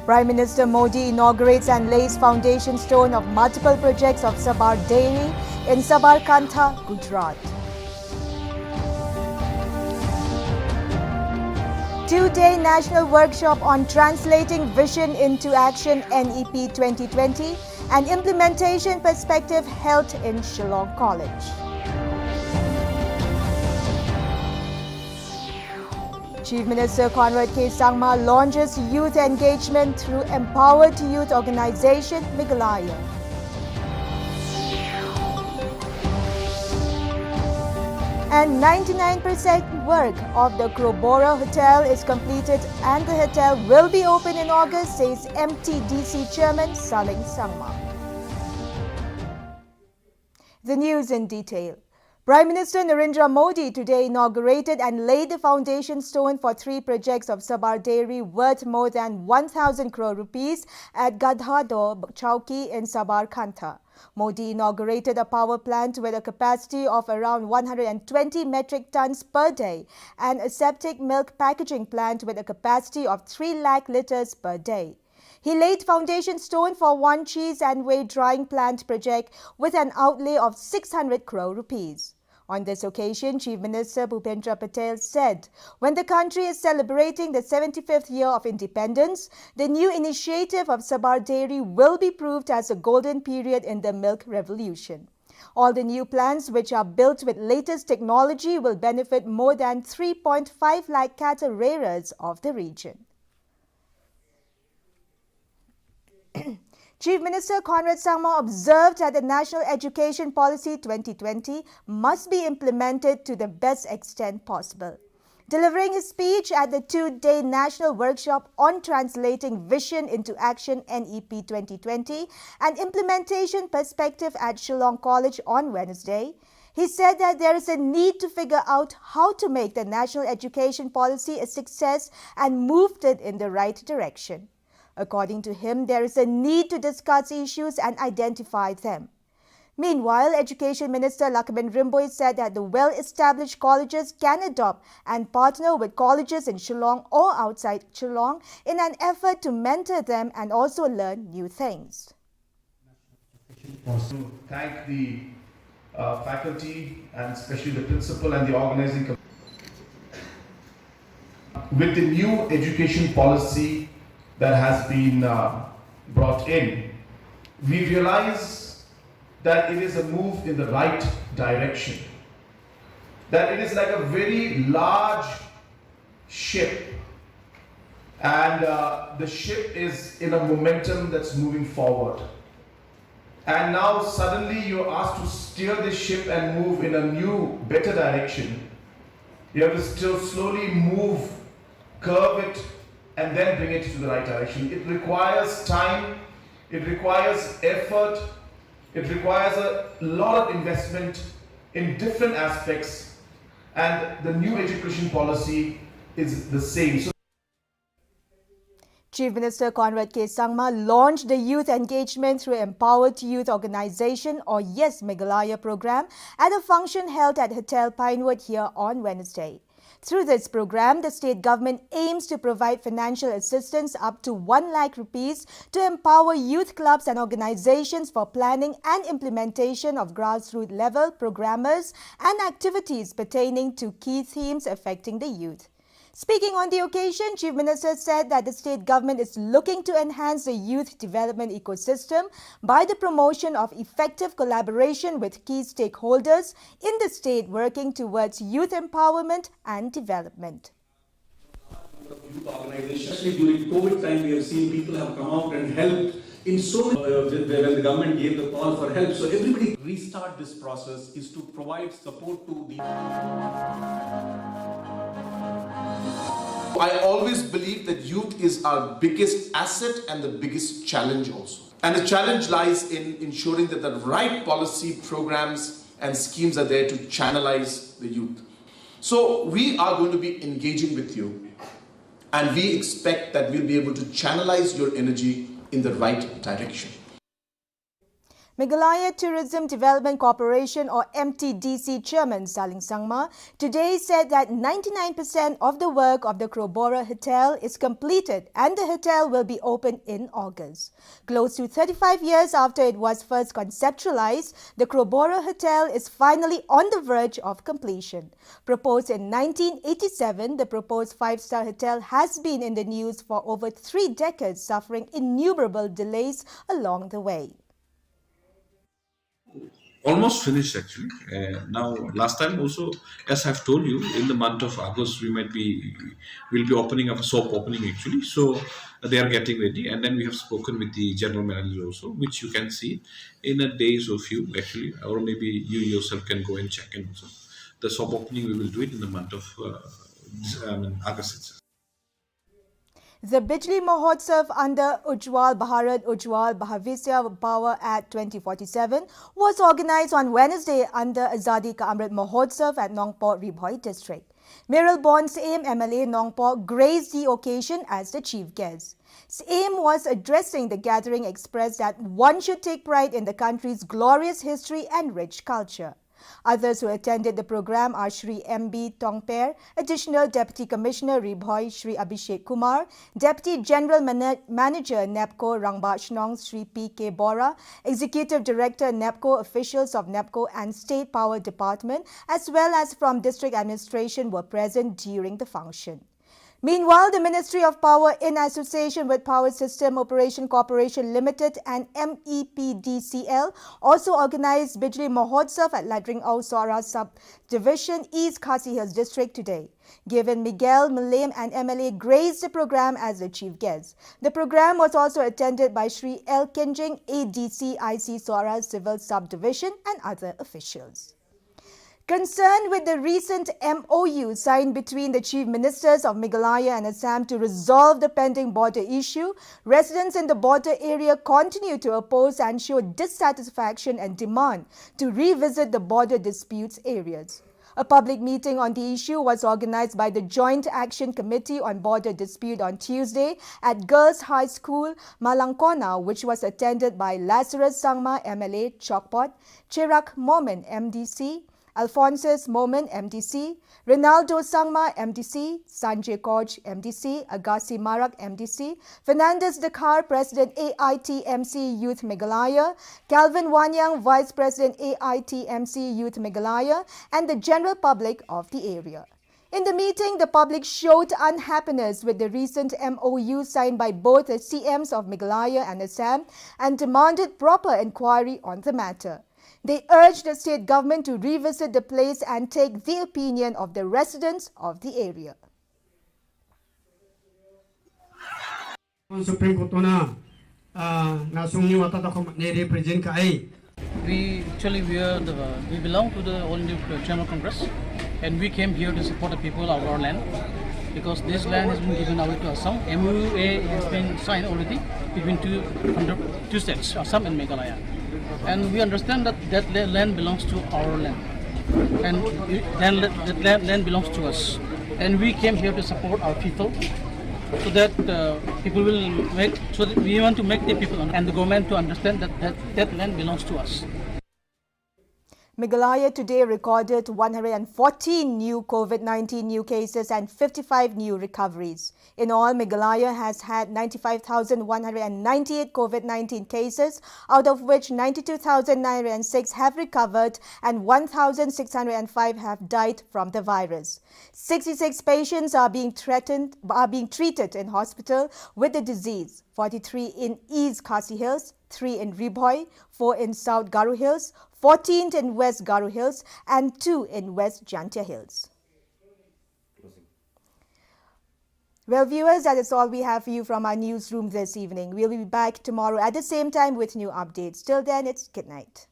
Prime Minister Modi inaugurates and lays foundation stone of multiple projects of Sabar Dairy in Sabarkantha, Gujarat. Two-day national workshop on translating vision into action NEP 2020 and implementation perspective held in Shillong College. Chief Minister Conrad K. Sangma launches youth engagement through Empowered Youth Organization, Meghalaya. And 99% work of the Crowborough Hotel is completed and the hotel will be open in August, says MTDC Chairman Saling Sangma. The news in detail. Prime Minister Narendra Modi today inaugurated and laid the foundation stone for 3 projects of Sabar Dairy worth more than 1,000 crore rupees at Gadhador Chowki in Sabarkantha. Modi inaugurated a power plant with a capacity of around 120 metric tons per day and a septic milk packaging plant with a capacity of 3 lakh litres per day. He laid foundation stone for one cheese and whey drying plant project with an outlay of 600 crore rupees. On this occasion, Chief Minister Bhupendra Patel said, when the country is celebrating the 75th year of independence, the new initiative of Sabar Dairy will be proved as a golden period in the milk revolution. All the new plants which are built with latest technology will benefit more than 3.5 lakh cattle rearers of the region. Chief Minister Conrad Sangma observed that the National Education Policy 2020 must be implemented to the best extent possible. Delivering his speech at the 2-day national workshop on translating vision into action NEP 2020 and implementation perspective at Shillong College on Wednesday, he said that there is a need to figure out how to make the national education policy a success and moved it in the right direction. According to him, there is a need to discuss issues and identify them. Meanwhile, Education Minister Lakshman Rimboy said that the well-established colleges can adopt and partner with colleges in Shillong or outside Shillong in an effort to mentor them and also learn new things. Thank the faculty and especially the principal and the organizing committee. With the new education policy that has been brought in, we realize that it is a move in the right direction. That it is like a very large ship, and the ship is in a momentum that's moving forward. And now suddenly you're asked to steer the ship and move in a new, better direction. You have to still slowly move, curve it, and then bring it to the right direction. It requires time, it requires effort, it requires a lot of investment in different aspects, and the new education policy is the same. Chief Minister Conrad K. Sangma launched the Youth Engagement through Empowered Youth Organization or YES Meghalaya program at a function held at Hotel Pinewood here on Wednesday. Through this program, the state government aims to provide financial assistance up to 1 lakh rupees to empower youth clubs and organizations for planning and implementation of grassroots level programmers and activities pertaining to key themes affecting the youth. Speaking on the occasion, Chief Minister said that the state government is looking to enhance the youth development ecosystem by the promotion of effective collaboration with key stakeholders in the state working towards youth empowerment and development. Youth organizations, especially during COVID time, we have seen people have come out and helped in so many when the government gave the call for help. So everybody restart this process is to provide support to the. I always believe that youth is our biggest asset and the biggest challenge also. And the challenge lies in ensuring that the right policy programs and schemes are there to channelize the youth. So we are going to be engaging with you, and we expect that we'll be able to channelize your energy in the right direction. Meghalaya Tourism Development Corporation or MTDC Chairman Saling Sangma today said that 99% of the work of the Crowborough Hotel is completed and the hotel will be open in August. Close to 35 years after it was first conceptualized, the Crowborough Hotel is finally on the verge of completion. Proposed in 1987, the proposed five-star hotel has been in the news for over 3 decades, suffering innumerable delays along the way. Almost finished actually. Now, last time also, as I've told you, in the month of August we'll be opening up a soap opening actually. So they are getting ready, and then we have spoken with the general manager also, which you can see in a days or few actually, or maybe you yourself can go and check in also. The soap opening we will do it in the month of August itself. The Bijli Mahotsav under Ujjwal Bharat Ujjwal Bhavisya Power Act 2047 was organized on Wednesday under Azadi Ka Amrit Mahotsav at Nongpor Ribhoi district. Meral Bon Saim MLA Nongpor graced the occasion as the chief guest. Saim was addressing the gathering expressed that one should take pride in the country's glorious history and rich culture. Others who attended the program are Shri M.B. Tongper, Additional Deputy Commissioner Ribhoi Shri Abhishek Kumar, Deputy General Manager NEPCO Rangba Shnong Shri P.K. Bora, Executive Director NEPCO, officials of NEPCO and State Power Department, as well as from District Administration were present during the function. Meanwhile, the Ministry of Power, in association with Power System Operation Corporation Limited and MEPDCL, also organized Bijli Mahotsav at Ladring-Au Sora Subdivision, East Khasi Hills District today. Given Miguel Malem and MLA graced the program as the chief guest. The program was also attended by Shri L. Kinjing, ADC IC Sora Civil Subdivision and other officials. Concerned with the recent MOU signed between the Chief Ministers of Meghalaya and Assam to resolve the pending border issue, residents in the border area continue to oppose and show dissatisfaction and demand to revisit the border disputes areas. A public meeting on the issue was organized by the Joint Action Committee on Border Dispute on Tuesday at Girls High School, Malangkona, which was attended by Lazarus Sangma, MLA, Chokpot, Chirac Momin, MDC, Alphonsus Momin, MDC, Ronaldo Sangma, MDC, Sanjay Koj, MDC, Agassi Marak, MDC, Fernandez Dakar, President AITMC Youth Meghalaya, Calvin Wanyang, Vice President AITMC Youth Meghalaya, and the general public of the area. In the meeting, the public showed unhappiness with the recent MOU signed by both the CMs of Meghalaya and Assam and demanded proper inquiry on the matter. They urged the state government to revisit the place and take the opinion of the residents of the area. Supreme Court we belong to the All India Chamber Congress, and we came here to support the people of our land because this land has been given away to Assam. MOA has been signed already between two states, Assam and Meghalaya. And we understand that that land belongs to our land, and that land belongs to us. And we came here to support our people, so that people will make. So that we want to make the people and the government to understand that land belongs to us. Meghalaya today recorded 114 new COVID-19 new cases and 55 new recoveries. In all, Meghalaya has had 95,198 COVID-19 cases, out of which 92,906 have recovered and 1,605 have died from the virus. 66 patients are being treated in hospital with the disease, 43 in East Khasi Hills, 3 in Ribhoi, 4 in South Garu Hills, 14 in West Garu Hills and 2 in West Jantia Hills. Well, viewers, that is all we have for you from our newsroom this evening. We'll be back tomorrow at the same time with new updates. Till then, it's good night.